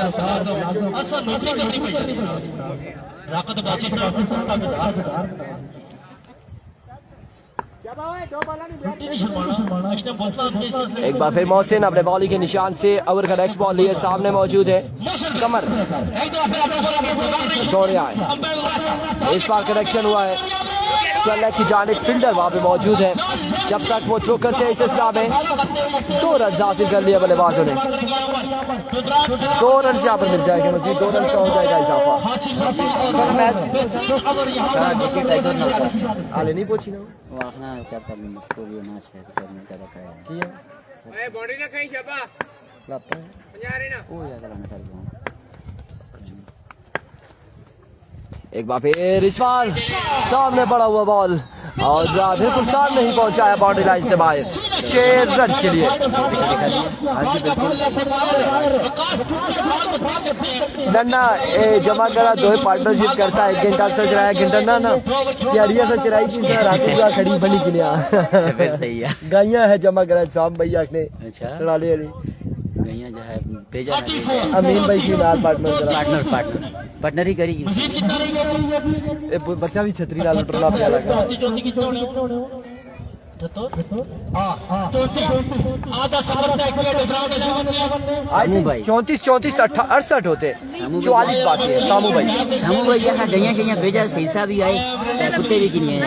एक बार फिर मोहसिन अपने बॉलिंग के निशान से ओवर का नेक्स्ट बॉल लिए सामने मौजूद है कमर, दौड़े आए, इस बार कनेक्शन हुआ है लेग की जानिब, फील्डर वहां पे मौजूद है, जब तक वो थ्रो करते हैं इस सिलसिला में 2 रन हासिल कर लिए बल्लेबाजों ने। 2 रन यहाँ पर मिल जाएंगे, मजीद 2 रन का हो जाएगा इजाफा। आले नहीं पहुंची ना वाखना करता मुझको भी मैच है सर ने कर रखा है किया ए बॉडी ना कहीं छपा लाता है। पंजारे ना वो याद करना सर को। एक बार फिर इस बार सामने पड़ा हुआ बॉल और बिल्कुल सामने ही पहुंचा है बाउंड्री लाइन से बाहर 6 रन के लिए। नन्ना ए जमा करा दो पार्टनरशिप कर सा 1 घंटा से चलाया घंटा ना ना यारिया से चलाई थी रात को खड़ी बनी कि नहीं सही है गाइयां है जमा करा शाम भैया ने अच्छा टराले वाली गैया जो है भेजा अमीन भाई की लाल पार्टनर पार्टनर ही करेगी। ए बच्चा भी छतरी लाल टोला पे लगा सामू भाई 34 34 68 होते 44 बाकी है। सामू भाई यहाँ गैया शैया भेजा सीसा भी आए कुत्ते भी किनी है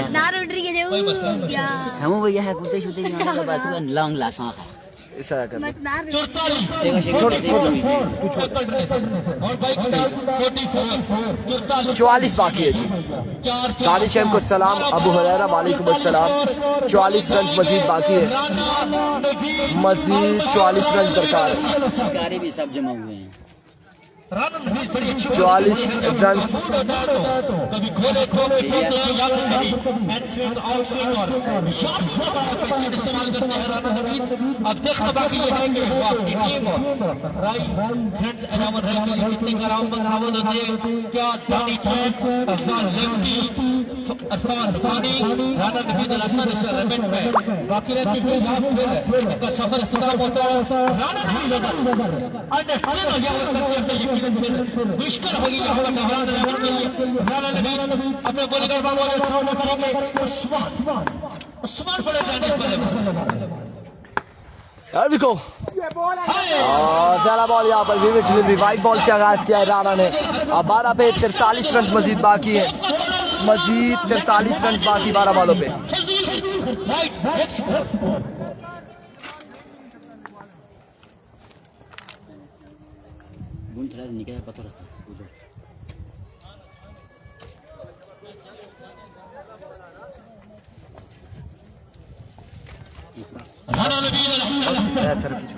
सामू भैया है कुत्ते शुते भी आने का बात हुआ लॉन्ग लासा है इस तरह कर और 44 बाकी है जी। दानिश को सलाम, अबू हुरैरा वालेकुम अस्सलाम। 44 रन मजीद बाकी है, मजीद 44 रन दरकार है। शिकारी भी सब जमा हुए हैं 44 रन कभी खोले इस्तेमाल करते हैं राना हमीद। अब देखना बाकी ये है कि कितनी कराम बरामद होते हैं क्या दानी चैप अफजाल लेफ्टी अरफान फानी राना हमीद अल-असर इस एलिमेंट में बाकी रहती है उनका सफर इख्तिताम होता है। राना हमीद मुश्किल होगी यहाँ पर राना हमीद अपने बॉलिंग बाबू ने सामना करेंगे उस्मान बड़े जाने देखो ज्यादा बॉल यहाँ पर विविड डिलीवरी वाइड बॉल से आगाज किया है राणा ने। अब 12 पे 43 रन मजीद बाकी है, मजीद 43 रन बाकी 12 बॉलों पे। गुण थोड़ा निकल पता रखा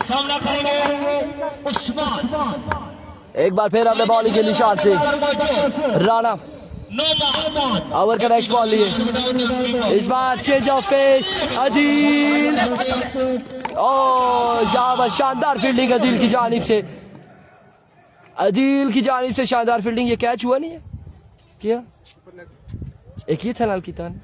सामना करेंगे उस्मान। एक बार फिर अपने बॉलिंग के निशान से राणा ओवर का नेक्स्ट बॉल लिए, इस बार चेंज ऑफ पेस अदील और यहाँ पर शानदार फील्डिंग अदील की जानिब से, अदील की जानिब से शानदार फील्डिंग। ये कैच हुआ नहीं है क्या? एक ही था लाल की तान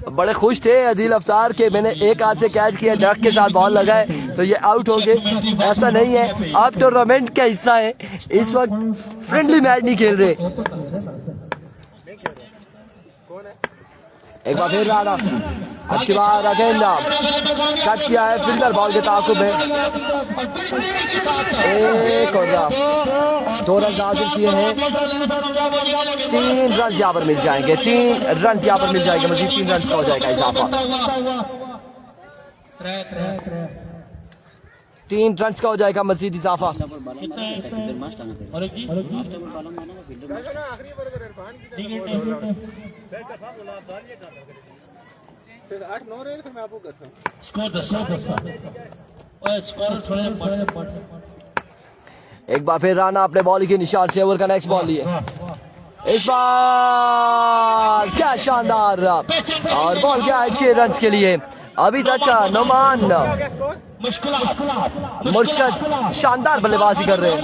बड़े खुश थे अदील अफसार के मैंने एक हाथ से कैच किया, डक के साथ बॉल लगाए तो ये आउट हो गए। ऐसा नहीं है, आप टूर्नामेंट का हिस्सा है, इस वक्त फ्रेंडली मैच नहीं खेल रहे। एक बार फिर राणा अब की बार अगेन कट किया है फील्डर बॉल के ताकुब में, एक और 2 रन हासिल किए हैं। 3 रन यहाँ पर मिल जाएंगे, 3 रन यहाँ पर मिल जाएंगे, मजीद 3 रन का हो जाएगा इजाफा। 3 रन का हो जाएगा मजीद इजाफा। एक बार फिर राणा अपने बॉल के निशान से ओवर का नेक्स्ट बॉल लिए। इस बार क्या शानदार और बॉल गया है 6 रन के लिए। अभी तक नुमान मुर्शद शानदार बल्लेबाजी कर रहे हैं।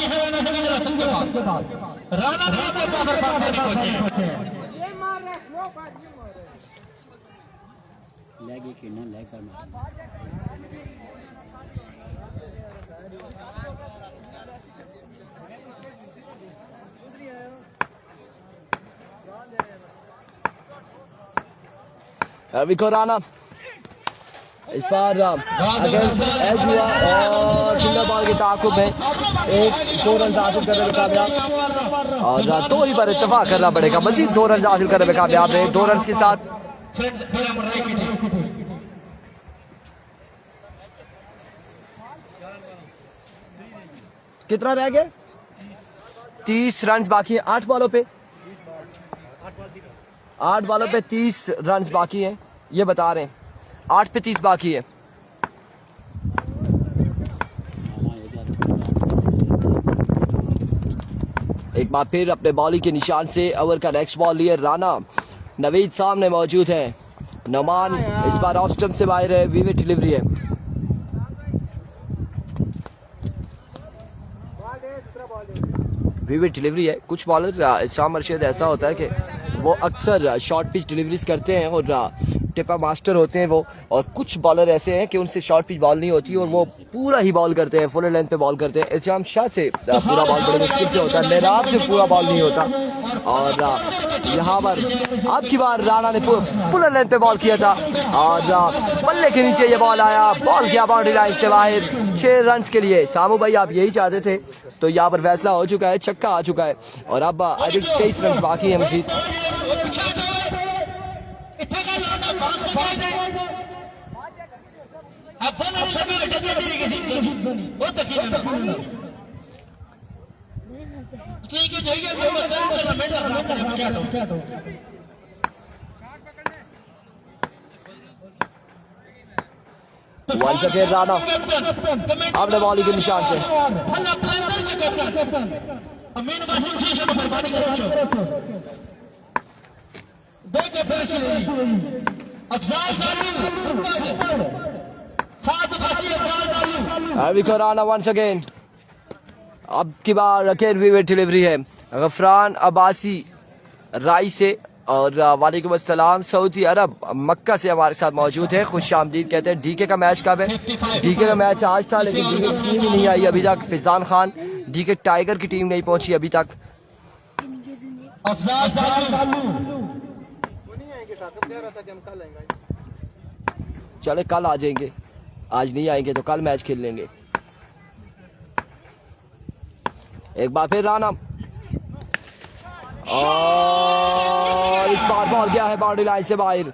अभी को राणा इस बार अगेंस्ट एज हुआ और सिंगल बॉल के ताकुब में 2 रन हासिल करने में कामयाब और 2 ही पर इत्तेफाक करना पड़ेगा। मजीद 2 रन हासिल करने में कामयाब है। 2 रन के साथ कितना रह गया? 30 रन बाकी है 8 बॉलों पे। 8 बॉलों पे 30 रन बाकी हैं, ये बता रहे हैं। 8 पे 30 बाकी है। एक बार फिर अपने बॉलिंग के निशान से ओवर का नेक्स्ट बॉल लिए राणा। नवीद सामने मौजूद है। नुमान इस बार ऑफ स्टंप से बाहर है। विविड डिलीवरी है। विविड डिलीवरी है। कुछ बॉलर शाम अर्शद ऐसा होता है कि वो अक्सर शॉर्ट पिच डिलीवरीज करते हैं और टिपा मास्टर होते हैं वो, और कुछ बॉलर ऐसे हैं कि उनसे शॉर्ट पिच बॉल नहीं होती और वो पूरा ही बॉल करते हैं, फुल लेंथ पे बॉल करते हैं। इल्तिजाम शाह से पूरा बॉल बड़ी मुश्किल से होता है, मेहराब से पूरा बॉल नहीं होता। और यहाँ पर अब की बार राणा ने फुल लेंथ पे बॉल किया था और पल्ले के नीचे ये बॉल आया। बॉल किया बाउंड्री लाइन से बाहर 6 रन के लिए। सामू भाई आप यही चाहते थे, तो यहाँ पर फैसला हो चुका है, छक्का आ चुका है और अब आई थिंक 23 रन बाकी है मजीद। वंस अगेन राणा अपने बॉलिंग के निशान से। Rana once again. अब की बार अगेन विविड डिलीवरी है। गफरान अब्बासी राई से और वालेकुम अस्सलाम सऊदी अरब मक्का से हमारे साथ मौजूद है। खुश आमदीद कहते हैं। डीके का मैच कब है? डीके का मैच आज था लेकिन डीके की टीम ही नहीं आई अभी तक। फिजान खान डीके टाइगर की टीम नहीं पहुंची अभी तक। चले कल आ जाएंगे, आज नहीं आएंगे तो कल मैच खेल लेंगे। एक बार फिर राणा और इस बार बॉल गया है बाउंड्री लाइन से बाहर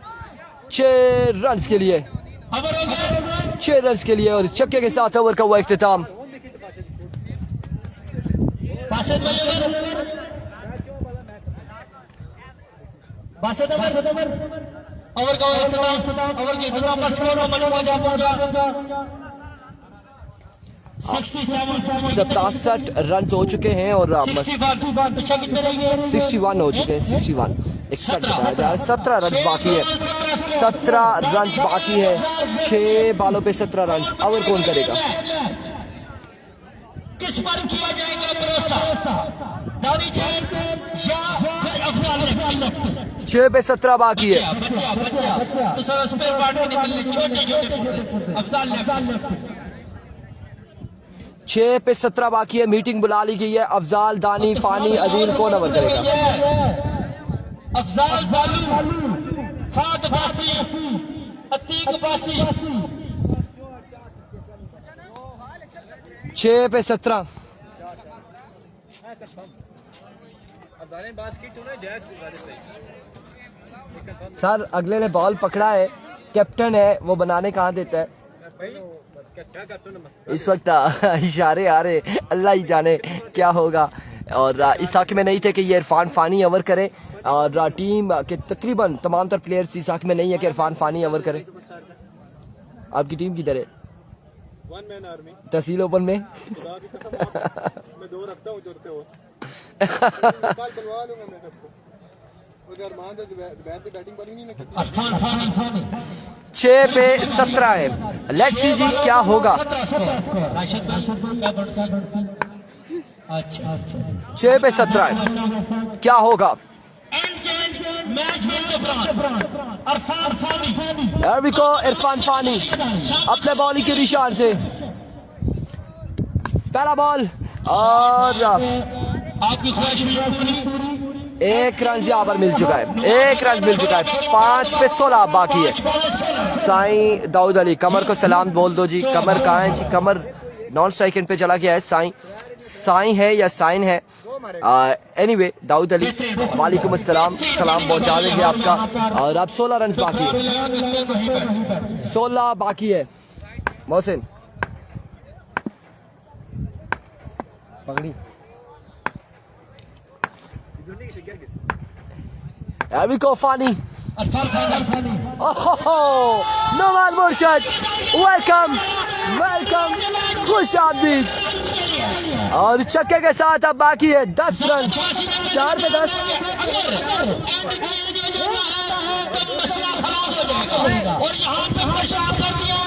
6 रन के लिए। 6 रन के लिए और छक्के के साथ ओवर का हुआ इख्तिताम। ओवर का ओवर के इख्तिताम पर स्कोर 67 रन हो चुके हैं और 61 हो चुके हैं। 61 17 रन बाकी है। 17 रन बाकी है। 6 बॉलों पे 17 रन। ओवर कौन करेगा? किस पर किया जाएगा भरोसा? दानी चैन या फिर अफजाल? 6 पे 17 बाकी है। तो सर स्पेयर पार्ट में निकलने छोटे अफजाल 6 पे 17 बाकी है। मीटिंग बुला ली गई है। अफजाल, दानी, फानी, अदील कौन ओवर करेगा? अफजाल, बालू, फात बासी, अतीक बासी। 6 पे 17। सर अगले ने बॉल पकड़ा है, कैप्टन है, वो बनाने कहाँ देता है? इस वक्त इशारे आ रहे, अल्लाह ही जाने क्या होगा। और इस हक में नहीं थे कि ये इरफान फानी ओवर करे, और टीम के तकरीबन तमाम तर प्लेयर्स इस हक में नहीं है कि इरफान फानी ओवर करे। आपकी टीम किधर है? तहसील ओपन में। मैं 2 रखता हूँ जोड़ते हो कल बुलवा लूंगा मैं सबको उधर मान दे बैट पे बैटिंग बनी नहीं ना 6 पे 17 है। लेट्स सी जी क्या होगा। 6 पे 17 है, क्या होगा। इरफान फानी अपने बॉलिंग के निशान से पहला बॉल, और आपकी ख्वाहिश पूरी। 1 रन यहाँ पर मिल चुका है, 1 रन मिल चुका है। 5 पे 16 बाकी है। साईं दाऊद अली, कमर को सलाम बोल दो जी। कमर कहाँ है जी? कमर नॉन स्ट्राइक एंड पे चला गया है। साईं है या साइन है, एनीवे दाऊद अली वालेकुम अस्सलाम, सलाम पहुंचा देंगे आपका। और अब 16 रन बाकी है, 16 बाकी है। मोहसिन पकड़ी, अभी फानी, नोमान मुर्शद, वेलकम वेलकम, खुश आमदीद। और छक्के के साथ अब बाकी है 10 रन, 4 पे 10। और यहाँ पे पेशाब कर दिया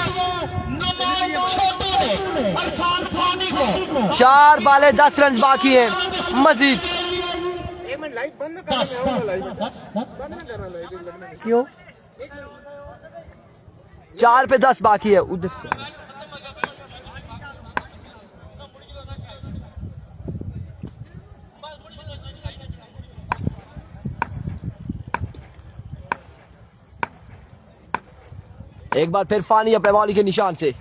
नुमान छोटू ने इरफान फानी को। 4 बाले 10 रन बाकी है मजीद। एक मिनट लाइट बंद कर, मैं आऊंगा लाइव में, बंद ना करना लाइव लगना है। क्यों? 4 पे 10 बाकी है उधर। एक बार फिर फानी अपने बॉलिंग के निशान से,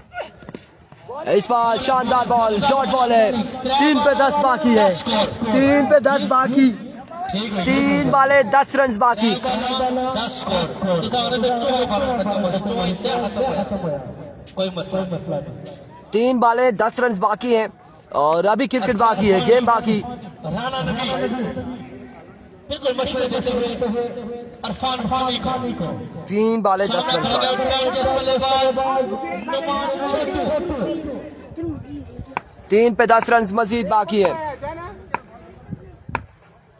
इस बार शानदार बॉल, डॉट बॉल है। 3 पे 10 बाकी है, 3 पे 10 बाकी, 3 बाले 10 रन बाकी। 3 बाले 10 रन बाकी हैं, और अभी क्रिकेट बाकी है, गेम बाकी। बिल्कुल मशवरे देते हुए इरफान फानी को 3 बाले 10 रन बाकी। 3 पे 10 रन मजीद बाकी है,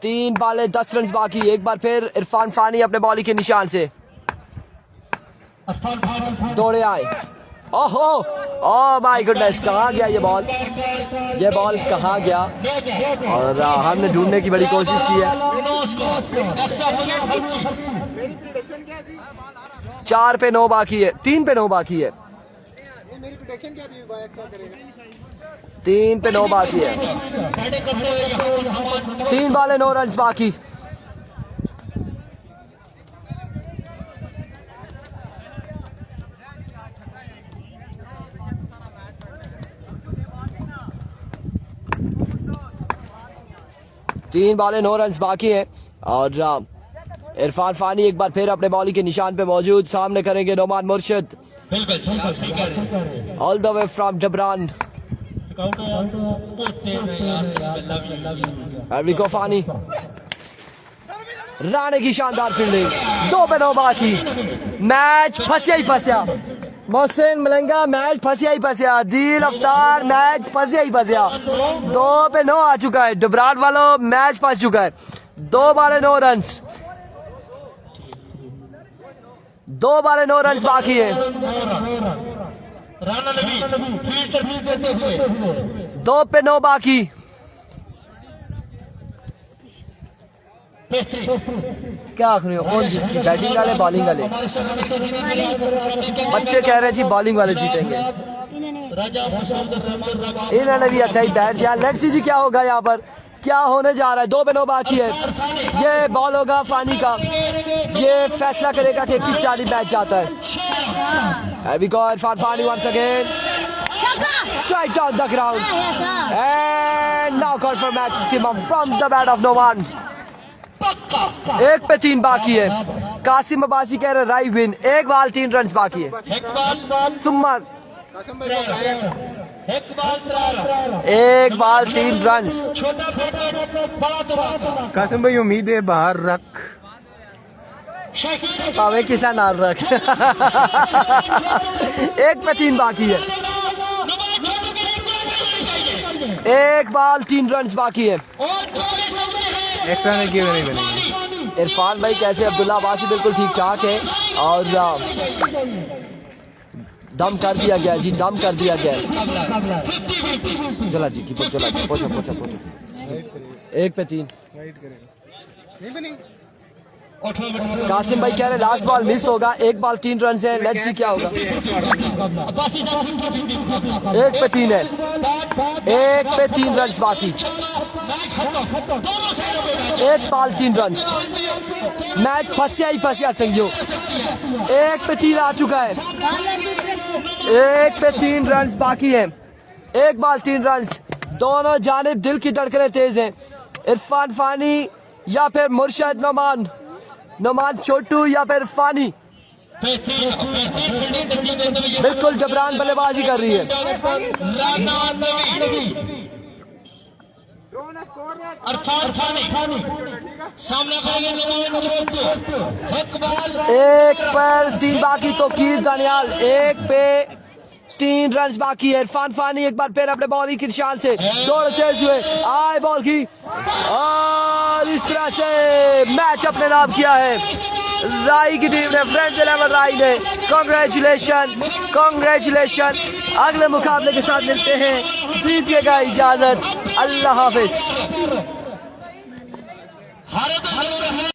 3 बाले 10 रन बाकी। एक बार फिर इरफान फानी अपने बॉलिंग के निशान से दौड़े आए। ओहो, ओह माय गुडनेस, कहाँ गया ये बॉल? ये बॉल कहाँ गया? और हमने ढूंढने की बड़ी कोशिश की है। 4 पे 9 बाकी है, 3 पे 9 बाकी है, मेरी प्रेडिक्शन क्या थी? बाय एक्स्ट्रा करेगा। 3 पे 9 बाकी है, 3 बाले 9 रन बाकी। तीन बाले 9 रन बाकी हैं, और इरफान फानी एक बार फिर अपने बॉलिंग के निशान पे मौजूद। सामने करेंगे नोमान मुर्शिद, all the way from डबरान। अरविको Fani, Rane की शानदार फील्डिंग। 2 पे 9 बाकी, मैच फंसिया ही फंसिया। मोहसिन मलंगा, मैच फंसिया ही फंसिया। दिल अफ्तार, मैच फंसिया ही फंसिया। 2 पे 9 आ चुका है, डबरान वालों मैच फंस चुका है। 2 बाले 9 रन, 2 बाले 9 रन बाकी है। 2 पे 9 बाकी। क्या आखिरी हो? कौन जीती? बैटिंग वाले बॉलिंग वाले? बच्चे कह रहे थे बॉलिंग वाले जीतेंगे, इन्होंने भी अच्छा ही बैट दिया। लेट्स सी जी क्या होगा यहाँ पर, क्या होने जा रहा है। 2 पे 9 बाकी है, ये बॉल होगा फानी का, ये फैसला करेगा कि किस जानी मैच जाता है। अभी को Irfan Fani once again, straight down the ground and now call for maximum from the bat of Noman। 1 पे 3 बाकी है। कासिम अब्बासी कह रहे राई विन। 1 बाल 3 रन बाकी है। सुम्मा कासिम भाई को कहें एक बाल 3 एक बाल 3 रन। छोटा फेंको बड़ा दबाव कासिम भाई उम्मीद है बाहर रख शहीद पावे किसा नाल रख। एक पे 3 बाकी है, एक बाल 3 रन बाकी है। एक्स्ट्रा नहीं किए नहीं बनेंगे। इरफान भाई कैसे? अब्दुल्ला अब्बासी बिल्कुल ठीक ठाक है और दम कर दिया गया जी, दम कर दिया गया। चला जी कीपर, चला जी, पहुंचा पहुंचा पहुंचा। एक पे 3। नहीं बनेंगे। कासिम भाई कह रहे लास्ट बॉल मिस होगा, एक बॉल 3 रन है। लेट्स सी क्या होगा। एक पे 3 है, एक पे 3 रन बाकी, एक बॉल 3 रन। मैच फंसिया ही फंसिया संगियो। एक पे 3 आ चुका है, एक पे 3 रन बाकी है, एक बॉल 3 रन। दोनों जानिब दिल की धड़कनें तेज हैं। इरफान फानी या फिर मुर्शद नोमान, नोमान छोटू या फिर फानी। बिल्कुल जबरान बल्लेबाजी कर रही है। एक पर 3 बाकी तो कीर दानियाल, एक पे 3 रन बाकी है। इरफान फानी एक बार फिर अपने बॉलिंग की निशान से दौड़ तेज हुए, आए बॉल की और इस तरह से मैच अपने नाम किया है राई की टीम ने, फ्रेंड्स 11 राई ने। Congratulation, congratulation. अगले मुकाबले के साथ मिलते हैं, दीजिएगा इजाजत, अल्लाह हाफिज।